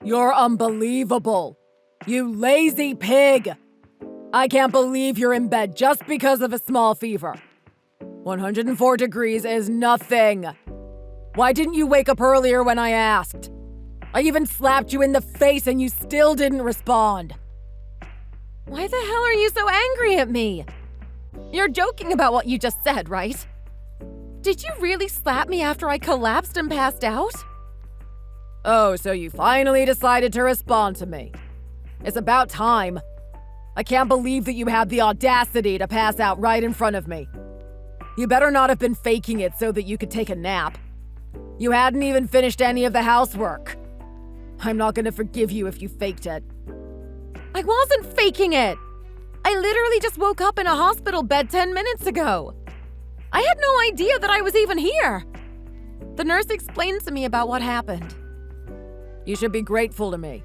You're unbelievable. You lazy pig. I can't believe you're in bed just because of a small fever. 104 degrees is nothing. Why didn't you wake up earlier when I asked? I even slapped you in the face and you still didn't respond. Why the hell are you so angry at me? You're joking about what you just said, right? Did you really slap me after I collapsed and passed out? Oh, so you finally decided to respond to me. It's about time. I can't believe that you had the audacity to pass out right in front of me. You better not have been faking it so that you could take a nap. You hadn't even finished any of the housework. I'm not gonna forgive you if you faked it. I wasn't faking it. I literally just woke up in a hospital bed 10 minutes ago. I had no idea that I was even here. The nurse explained to me about what happened. You should be grateful to me.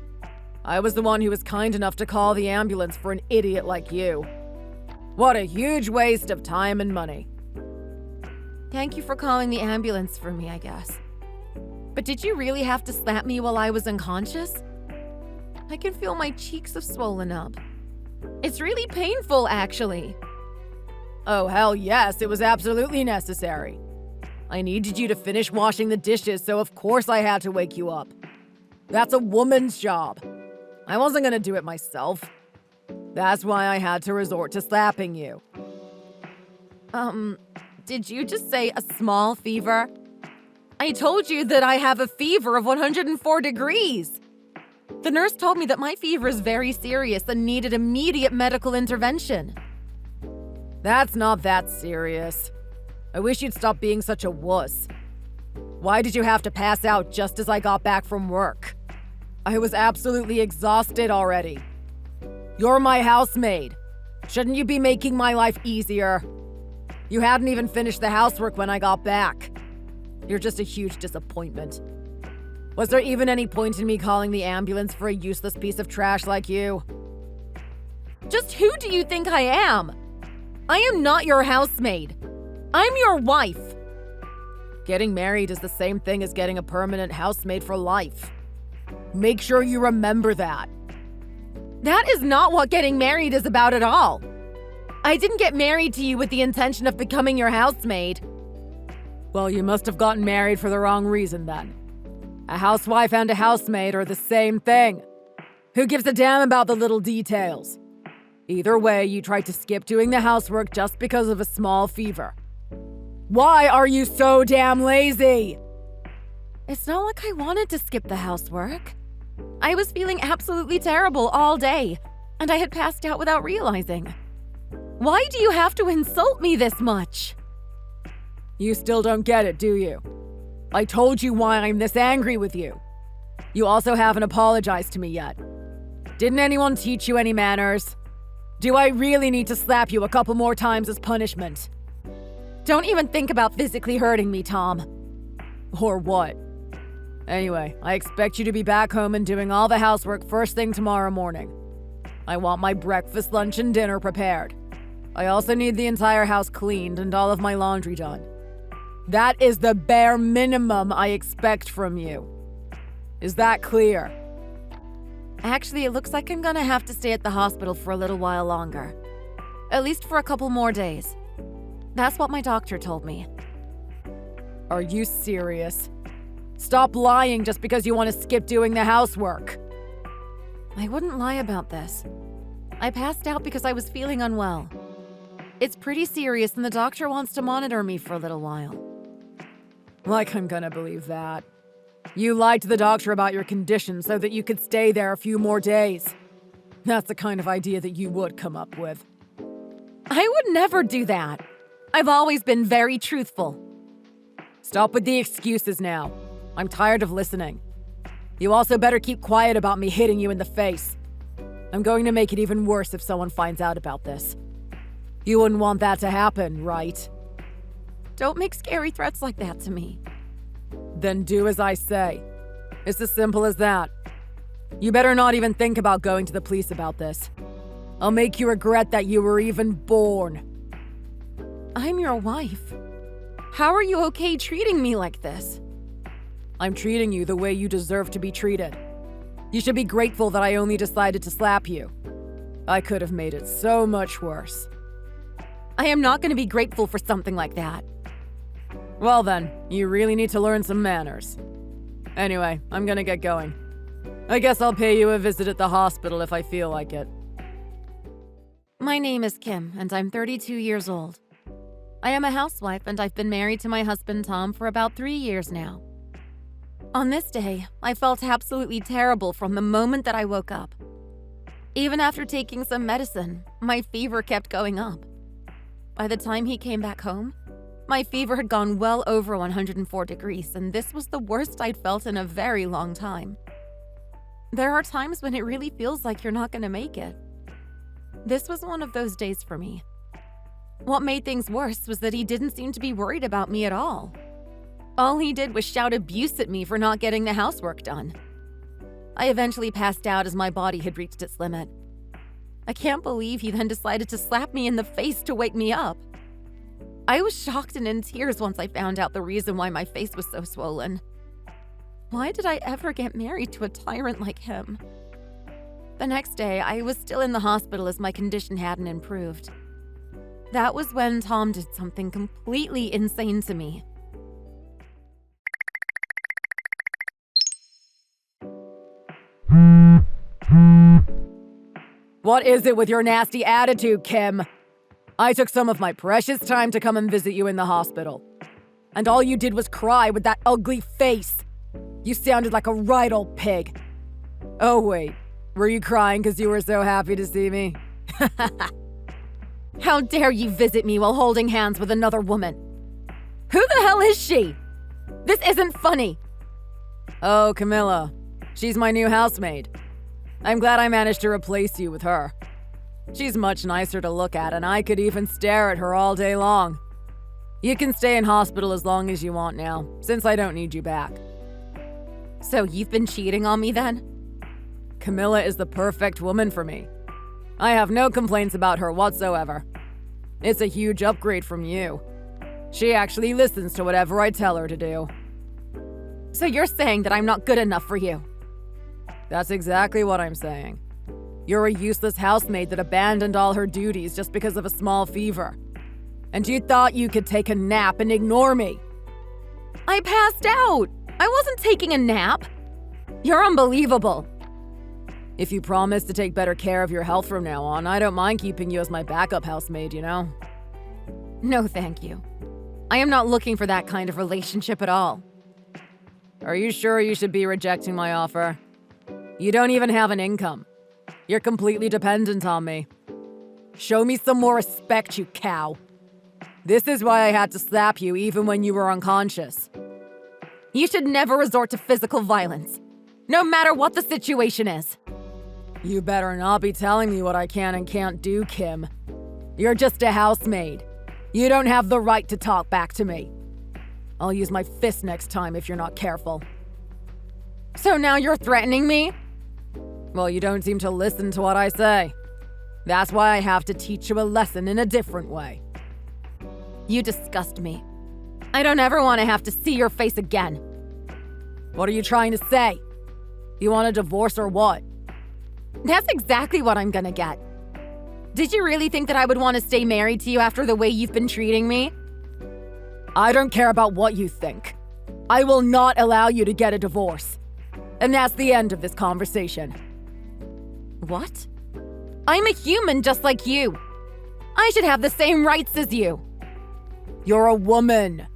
I was the one who was kind enough to call the ambulance for an idiot like you. What a huge waste of time and money. Thank you for calling the ambulance for me, I guess. But did you really have to slap me while I was unconscious? I can feel my cheeks have swollen up. It's really painful, actually. Oh, hell yes, it was absolutely necessary. I needed you to finish washing the dishes, so of course I had to wake you up. That's a woman's job. I wasn't gonna do it myself. That's why I had to resort to slapping you. Did you just say a small fever? I told you that I have a fever of 104 degrees. The nurse told me that my fever is very serious and needed immediate medical intervention. That's not that serious. I wish you'd stop being such a wuss. Why did you have to pass out just as I got back from work? I was absolutely exhausted already. You're my housemaid. Shouldn't you be making my life easier? You hadn't even finished the housework when I got back. You're just a huge disappointment. Was there even any point in me calling the ambulance for a useless piece of trash like you? Just who do you think I am? I am not your housemaid. I'm your wife. Getting married is the same thing as getting a permanent housemaid for life. Make sure you remember that. That is not what getting married is about at all. I didn't get married to you with the intention of becoming your housemaid. Well, you must have gotten married for the wrong reason then. A housewife and a housemaid are the same thing. Who gives a damn about the little details? Either way, you tried to skip doing the housework just because of a small fever. Why are you so damn lazy? It's not like I wanted to skip the housework. I was feeling absolutely terrible all day, and I had passed out without realizing. Why do you have to insult me this much? You still don't get it, do you? I told you why I'm this angry with you. You also haven't apologized to me yet. Didn't anyone teach you any manners? Do I really need to slap you a couple more times as punishment? Don't even think about physically hurting me, Tom. Or what? Anyway, I expect you to be back home and doing all the housework first thing tomorrow morning. I want my breakfast, lunch, and dinner prepared. I also need the entire house cleaned and all of my laundry done. That is the bare minimum I expect from you. Is that clear? Actually, it looks like I'm gonna have to stay at the hospital for a little while longer. At least for a couple more days. That's what my doctor told me. Are you serious? Stop lying just because you want to skip doing the housework. I wouldn't lie about this. I passed out because I was feeling unwell. It's pretty serious and the doctor wants to monitor me for a little while. Like I'm gonna believe that. You lied to the doctor about your condition so that you could stay there a few more days. That's the kind of idea that you would come up with. I would never do that. I've always been very truthful. Stop with the excuses now. I'm tired of listening. You also better keep quiet about me hitting you in the face. I'm going to make it even worse if someone finds out about this. You wouldn't want that to happen, right? Don't make scary threats like that to me. Then do as I say. It's as simple as that. You better not even think about going to the police about this. I'll make you regret that you were even born. I'm your wife. How are you okay treating me like this? I'm treating you the way you deserve to be treated. You should be grateful that I only decided to slap you. I could have made it so much worse. I am not going to be grateful for something like that. Well then, you really need to learn some manners. Anyway, I'm gonna get going. I guess I'll pay you a visit at the hospital if I feel like it. My name is Kim, and I'm 32 years old. I am a housewife, and I've been married to my husband Tom for about 3 years now. On this day, I felt absolutely terrible from the moment that I woke up. Even after taking some medicine, my fever kept going up. By the time he came back home, my fever had gone well over 104 degrees, and this was the worst I'd felt in a very long time. There are times when it really feels like you're not going to make it. This was one of those days for me. What made things worse was that he didn't seem to be worried about me at all. All he did was shout abuse at me for not getting the housework done. I eventually passed out as my body had reached its limit. I can't believe he then decided to slap me in the face to wake me up. I was shocked and in tears once I found out the reason why my face was so swollen. Why did I ever get married to a tyrant like him? The next day, I was still in the hospital as my condition hadn't improved. That was when Tom did something completely insane to me. What is it with your nasty attitude, Kim? I took some of my precious time to come and visit you in the hospital. And all you did was cry with that ugly face. You sounded like a right old pig. Oh wait, were you crying because you were so happy to see me? How dare you visit me while holding hands with another woman? Who the hell is she? This isn't funny. Oh, Camilla. She's my new housemaid. I'm glad I managed to replace you with her. She's much nicer to look at, and I could even stare at her all day long. You can stay in hospital as long as you want now, since I don't need you back. So you've been cheating on me then? Camilla is the perfect woman for me. I have no complaints about her whatsoever. It's a huge upgrade from you. She actually listens to whatever I tell her to do. So you're saying that I'm not good enough for you? That's exactly what I'm saying. You're a useless housemaid that abandoned all her duties just because of a small fever. And you thought you could take a nap and ignore me. I passed out. I wasn't taking a nap. You're unbelievable. If you promise to take better care of your health from now on, I don't mind keeping you as my backup housemaid, you know? No, thank you. I am not looking for that kind of relationship at all. Are you sure you should be rejecting my offer? You don't even have an income. You're completely dependent on me. Show me some more respect, you cow. This is why I had to slap you even when you were unconscious. You should never resort to physical violence, no matter what the situation is. You better not be telling me what I can and can't do, Kim. You're just a housemaid. You don't have the right to talk back to me. I'll use my fist next time if you're not careful. So now you're threatening me? Well, you don't seem to listen to what I say. That's why I have to teach you a lesson in a different way. You disgust me. I don't ever want to have to see your face again. What are you trying to say? You want a divorce or what? That's exactly what I'm gonna get. Did you really think that I would want to stay married to you after the way you've been treating me? I don't care about what you think. I will not allow you to get a divorce. And that's the end of this conversation. What? I'm a human just like you. I should have the same rights as you. You're a woman.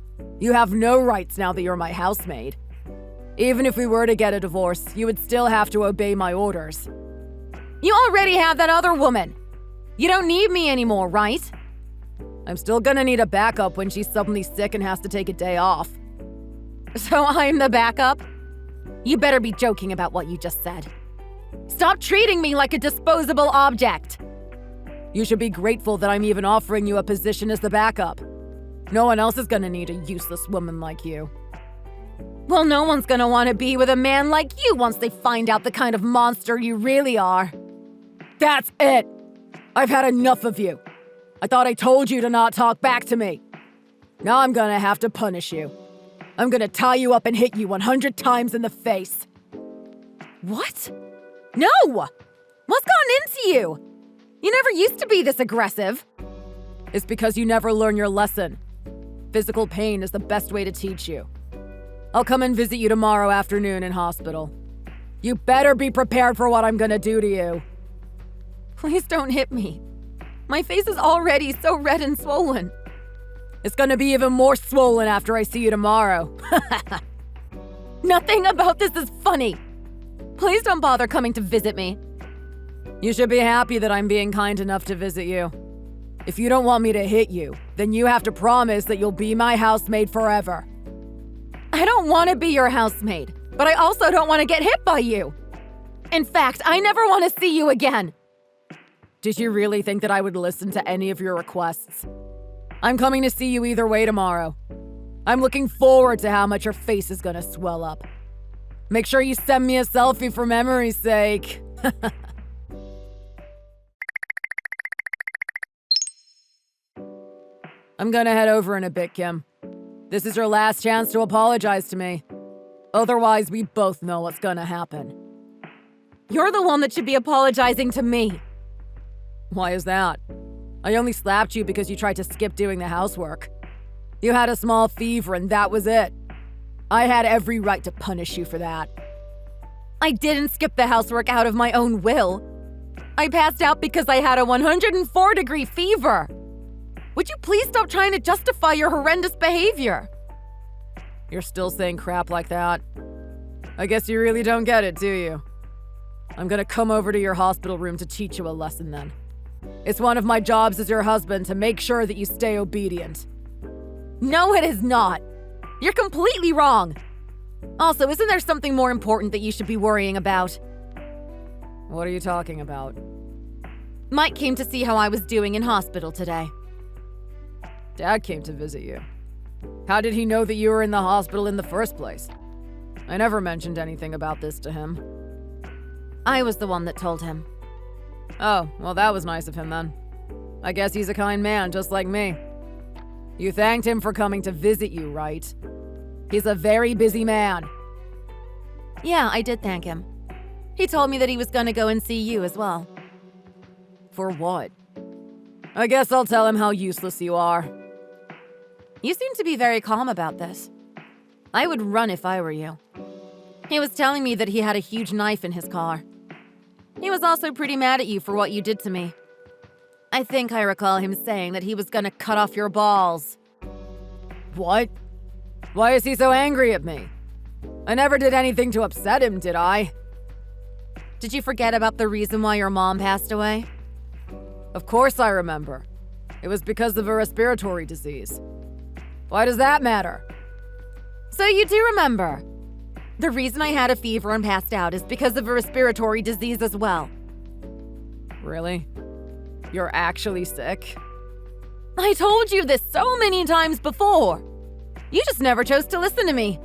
You have no rights now that you're my housemaid. Even if we were to get a divorce, you would still have to obey my orders. You already have that other woman. You don't need me anymore, right? I'm still gonna need a backup when she's suddenly sick and has to take a day off. So I'm the backup? You better be joking about what you just said. Stop treating me like a disposable object. You should be grateful that I'm even offering you a position as the backup. No one else is gonna need a useless woman like you. Well, no one's gonna want to be with a man like you once they find out the kind of monster you really are. That's it! I've had enough of you. I thought I told you to not talk back to me. Now I'm gonna have to punish you. I'm gonna tie you up and hit you 100 times in the face. What? No! What's gotten into you? You never used to be this aggressive. It's because you never learn your lesson. Physical pain is the best way to teach you. I'll come and visit you tomorrow afternoon in hospital. You better be prepared for what I'm gonna do to you. Please don't hit me. My face is already so red and swollen. It's gonna be even more swollen after I see you tomorrow. Nothing about this is funny. Please don't bother coming to visit me. You should be happy that I'm being kind enough to visit you. If you don't want me to hit you, then you have to promise that you'll be my housemaid forever. I don't want to be your housemaid, but I also don't want to get hit by you. In fact, I never want to see you again. Did you really think that I would listen to any of your requests? I'm coming to see you either way tomorrow. I'm looking forward to how much your face is gonna swell up. Make sure you send me a selfie for memory's sake. I'm gonna head over in a bit, Kim. This is your last chance to apologize to me. Otherwise, we both know what's gonna happen. You're the one that should be apologizing to me. Why is that? I only slapped you because you tried to skip doing the housework. You had a small fever and that was it. I had every right to punish you for that. I didn't skip the housework out of my own will. I passed out because I had a 104-degree fever. Would you please stop trying to justify your horrendous behavior? You're still saying crap like that? I guess you really don't get it, do you? I'm gonna come over to your hospital room to teach you a lesson then. It's one of my jobs as your husband to make sure that you stay obedient. No, it is not. You're completely wrong. Also, isn't there something more important that you should be worrying about? What are you talking about? Mike came to see how I was doing in hospital today. Dad came to visit you. How did he know that you were in the hospital in the first place? I never mentioned anything about this to him. I was the one that told him. Oh, well, that was nice of him then. I guess he's a kind man, just like me. You thanked him for coming to visit you, right? He's a very busy man. Yeah, I did thank him. He told me that he was gonna go and see you as well. For what? I guess I'll tell him how useless you are. You seem to be very calm about this. I would run if I were you. He was telling me that he had a huge knife in his car. He was also pretty mad at you for what you did to me. I think I recall him saying that he was gonna cut off your balls. What? Why is he so angry at me? I never did anything to upset him, did I? Did you forget about the reason why your mom passed away? Of course I remember. It was because of a respiratory disease. Why does that matter? So you do remember. The reason I had a fever and passed out is because of a respiratory disease as well. Really? You're actually sick? I told you this so many times before. You just never chose to listen to me.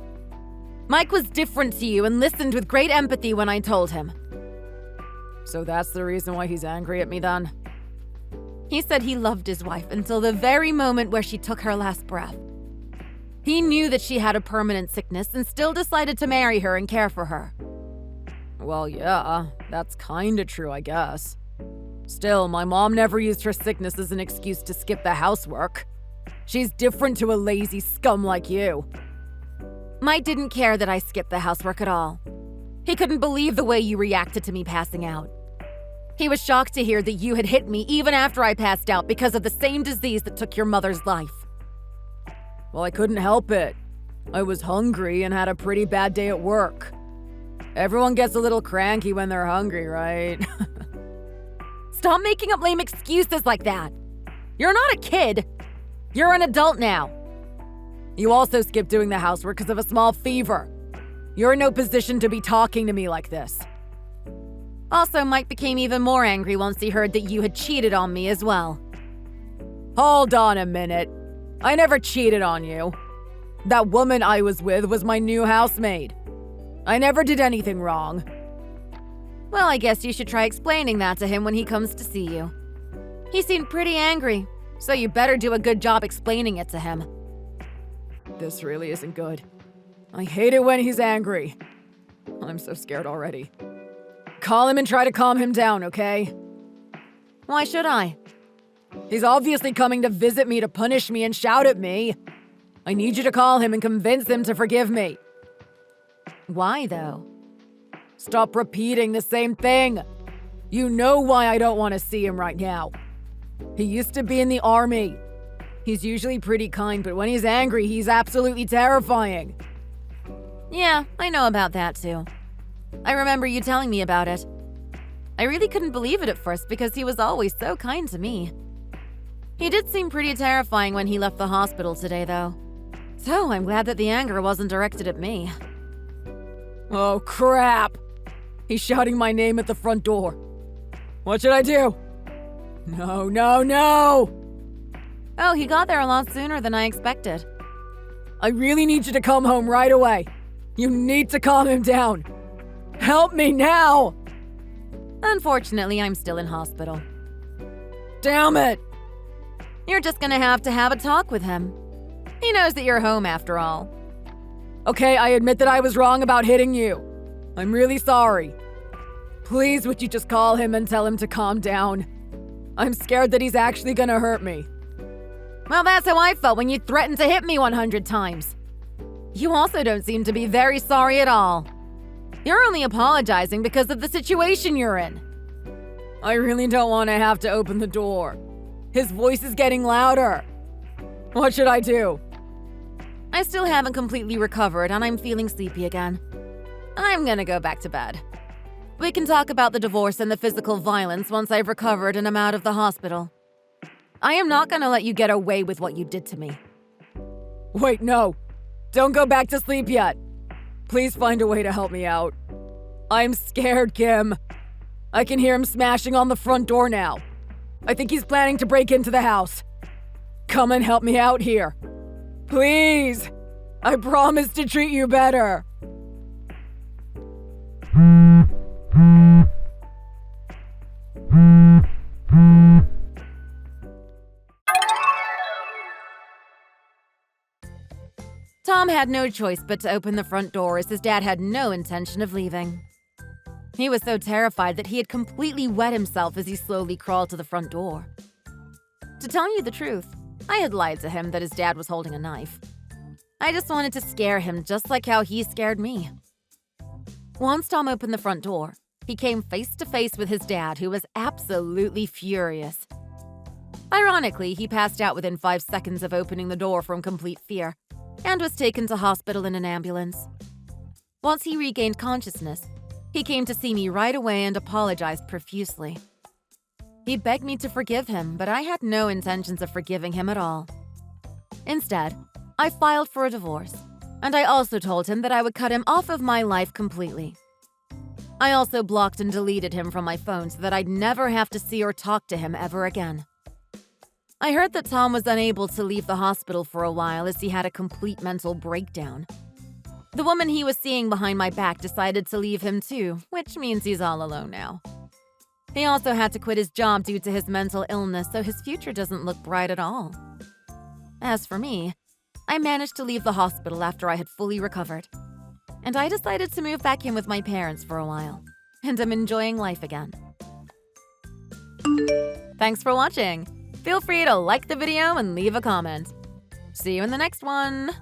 Mike was different to you and listened with great empathy when I told him. So that's the reason why he's angry at me then? He said he loved his wife until the very moment where she took her last breath. He knew that she had a permanent sickness and still decided to marry her and care for her. Well, yeah, that's kinda true, I guess. Still, my mom never used her sickness as an excuse to skip the housework. She's different to a lazy scum like you. Mike didn't care that I skipped the housework at all. He couldn't believe the way you reacted to me passing out. He was shocked to hear that you had hit me even after I passed out because of the same disease that took your mother's life. Well, I couldn't help it. I was hungry and had a pretty bad day at work. Everyone gets a little cranky when they're hungry, right? Stop making up lame excuses like that. You're not a kid. You're an adult now. You also skipped doing the housework because of a small fever. You're in no position to be talking to me like this. Also, Mike became even more angry once he heard that you had cheated on me as well. Hold on a minute. I never cheated on you. That woman I was with was my new housemaid. I never did anything wrong. Well, I guess you should try explaining that to him when he comes to see you. He seemed pretty angry, so you better do a good job explaining it to him. This really isn't good. I hate it when he's angry. I'm so scared already. Call him and try to calm him down, okay? Why should I? He's obviously coming to visit me to punish me and shout at me. I need you to call him and convince him to forgive me. Why, though? Stop repeating the same thing. You know why I don't want to see him right now. He used to be in the army. He's usually pretty kind, but when he's angry, he's absolutely terrifying. Yeah, I know about that too. I remember you telling me about it. I really couldn't believe it at first because he was always so kind to me. He did seem pretty terrifying when he left the hospital today, though. So I'm glad that the anger wasn't directed at me. Oh, crap! He's shouting my name at the front door. What should I do? No, no, no! Oh, he got there a lot sooner than I expected. I really need you to come home right away. You need to calm him down. Help me now! Unfortunately, I'm still in hospital. Damn it! You're just gonna have to have a talk with him. He knows that you're home after all. Okay, I admit that I was wrong about hitting you. I'm really sorry. Please, would you just call him and tell him to calm down? I'm scared that he's actually gonna hurt me. Well, that's how I felt when you threatened to hit me 100 times. You also don't seem to be very sorry at all. You're only apologizing because of the situation you're in. I really don't want to have to open the door. His voice is getting louder. What should I do? I still haven't completely recovered and I'm feeling sleepy again. I'm gonna go back to bed. We can talk about the divorce and the physical violence once I've recovered and I'm out of the hospital. I am not gonna let you get away with what you did to me. Wait, no. Don't go back to sleep yet. Please find a way to help me out. I'm scared, Kim. I can hear him smashing on the front door now. I think he's planning to break into the house. Come and help me out here. Please. I promise to treat you better. Tom had no choice but to open the front door as his dad had no intention of leaving. He was so terrified that he had completely wet himself as he slowly crawled to the front door. To tell you the truth, I had lied to him that his dad was holding a knife. I just wanted to scare him just like how he scared me. Once Tom opened the front door, he came face to face with his dad, who was absolutely furious. Ironically, he passed out within 5 seconds of opening the door from complete fear and was taken to hospital in an ambulance. Once he regained consciousness, he came to see me right away and apologized profusely. He begged me to forgive him, but I had no intentions of forgiving him at all. Instead, I filed for a divorce, and I also told him that I would cut him off of my life completely. I also blocked and deleted him from my phone so that I'd never have to see or talk to him ever again. I heard that Tom was unable to leave the hospital for a while as he had a complete mental breakdown. The woman he was seeing behind my back decided to leave him too, which means he's all alone now. He also had to quit his job due to his mental illness, so his future doesn't look bright at all. As for me, I managed to leave the hospital after I had fully recovered. And I decided to move back in with my parents for a while, and I'm enjoying life again. Thanks for watching! Feel free to like the video and leave a comment. See you in the next one!